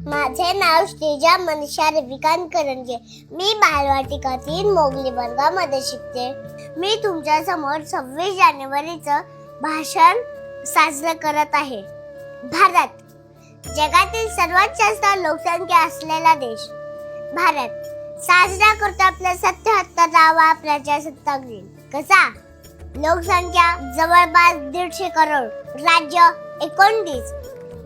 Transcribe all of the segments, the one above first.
माझे नाव श्रीजा मनीषा रविकांत करंजे. मी बालवाटिकातील मोगली वर्गामध्ये शिकते. मी तुमच्या समोर 26 जानेवारीचं भाषण साजरं करत आहे. भारत जगातील सर्वात जास्त लोकसंख्या असलेला देश. भारत साजरा करतो आपला 77वा प्रजासत्ताक दिन. कसा? लोकसंख्या जवळपास 150 करोड, राज्य 29,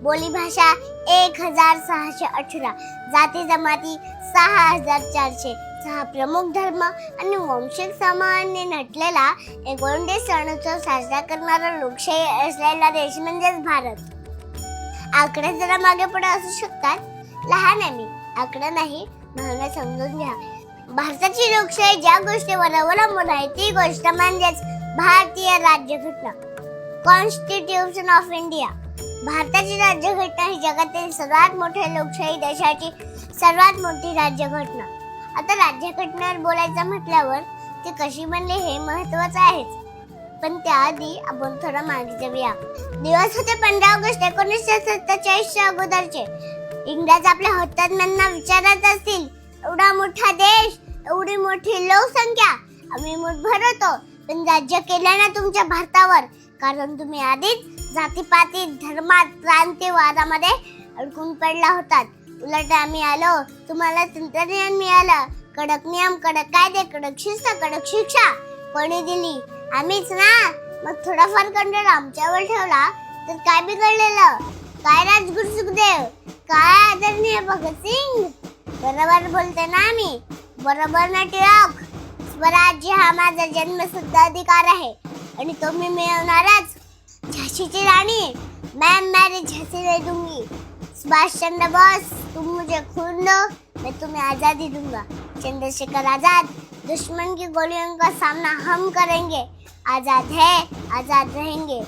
बोलीभाषा 1618, जाती जमाती 6400, 6 प्रमुख धर्म आणि वंशिक समूहांनी नटलेला 29 सणोत्सव साजरा करणारा लोकशाही असलेला देश म्हणजेच भारत. आकडे जरा मागे पुढे असू शकतात, लहान आहे मी, आकडा नाही, भावना समजून घ्या. भारताची लोकशाही ज्या गोष्टीवर अवलंबून आहे ती गोष्ट म्हणजेच भारतीय राज्यघटना, कॉन्स्टिट्यूशन ऑफ इंडिया. भारताची राज्यघटना ही जगातील सर्वात मोठ्या लोकशाही देशाची सर्वात मोठी राज्यघटना. आता राज्यघटनेवर बोलायचं म्हटल्यावर ती कशी बनली हे महत्त्वाचं आहेच, पण त्याआधी आपण थोडं मागे जाऊया. दिवस होते 15 ऑगस्ट 1947 च्या अगोदरचे. इंग्रज आपल्या हुतात्म्यांना विचारत असतील, एवढा मोठा देश, एवढी मोठी लोकसंख्या, आम्ही मुठभर होतो, पण राज्य केलं ना तुमच्या भारतावर, कारण तुम्ही आधीच जातीपाती, धर्मात, प्रांतीयवादामध्ये अडकून पडला होतात. उलट आम्ही आलो, तुम्हाला तंत्रज्ञान मिळालं, कडक नियम, कडक कायदे, कडक शिस्त, कडक शिक्षा कोणी दिली? आम्हीच ना. मग थोडाफार कंट्रोल आमच्यावर ठेवला तर काय बिघडलेलं? काय राजगुरू सुखदेव, काय आदरणीय भगतसिंग, बरोबर बोलते ना मी, बरोबर ना टिळक? स्वराज्य हा माझा जन्मसिद्ध अधिकार आहे आणि तो मी मिळवणारच. झाशीची राणी, मैं झांसी नहीं दूंगी. सुभाष चंद्र बोस, तुम मुझे खून दो, मैं तुम्हें आजादी दूंगा. चंद्रशेखर आजाद, दुश्मन की गोलियों का सामना हम करेंगे, आजाद है, आजाद रहेंगे.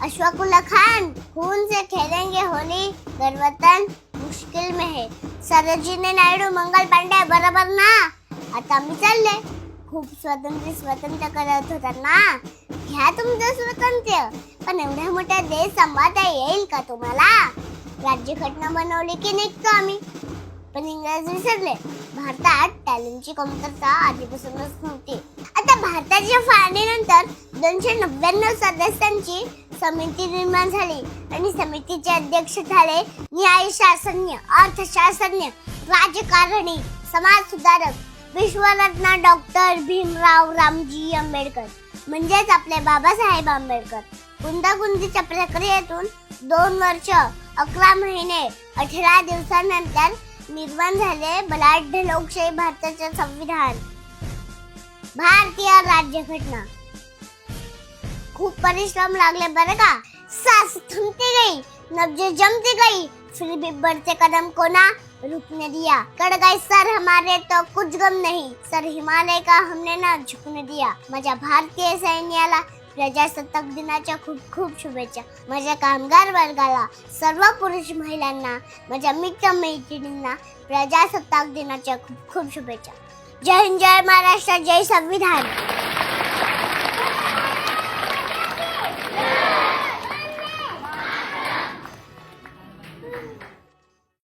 अशफाकुल्ला खान, खून से खेलेंगे होली, गणवतन मुश्किल में है. सरोजिनी नायडू, मंगल पांडे, बरोबर ना? आता मी चालले. खूप स्वतंत्र करत होता ना, घ्या तुमचं स्वातंत्र्य, पण एवढ्या मोठ्या देश सांभाळता येईल का तुम्हाला? राज्यघटना बनवली की निघतो आम्ही, पण इंग्रज विसरले. भारतात टॅलेंटची कमतरता आधीपासूनच नव्हती. आता भारताच्या फाळणीनंतर 299 सदस्यांची समिती निर्माण झाली आणि समितीचे अध्यक्ष झाले न्यायशास्त्रज्ञ, अर्थशास्त्रज्ञ, राजकारणी, समाज सुधारक, विश्वरत्न डॉक्टर भीमराव रामजी आंबेडकर म्हणजेच आपले बाबासाहेब आंबेडकर. गुंतागुंतीच्या प्रक्रियेतून 2 वर्ष 11 महिने 18 दिवसांनंतर निर्माण झाले बलाढ्य लोकशाही भारताचे संविधान, भारतीय राज्यघटना. खूप परिश्रम लागले बरं का. सांस थमती गई, नब्ज जमती गई, फिर भी बढ़ते कदम को ना रुकने दिया. कड़ गए सर हमारे तो कुछ गम नहीं, सर हिमालय का हमने ना झुकने दिया. माझ्या भारतीय सैन्याला प्रजासत्ताक दिनाच्या खूप खूप शुभेच्छा. माझ्या कामगार वर्गाला, सर्व पुरुष महिलांना, माझ्या मित्र मैत्रिणींना प्रजासत्ताक दिनाच्या खूप खूप शुभेच्छा. जय हिंद, जय महाराष्ट्र, जय संविधान.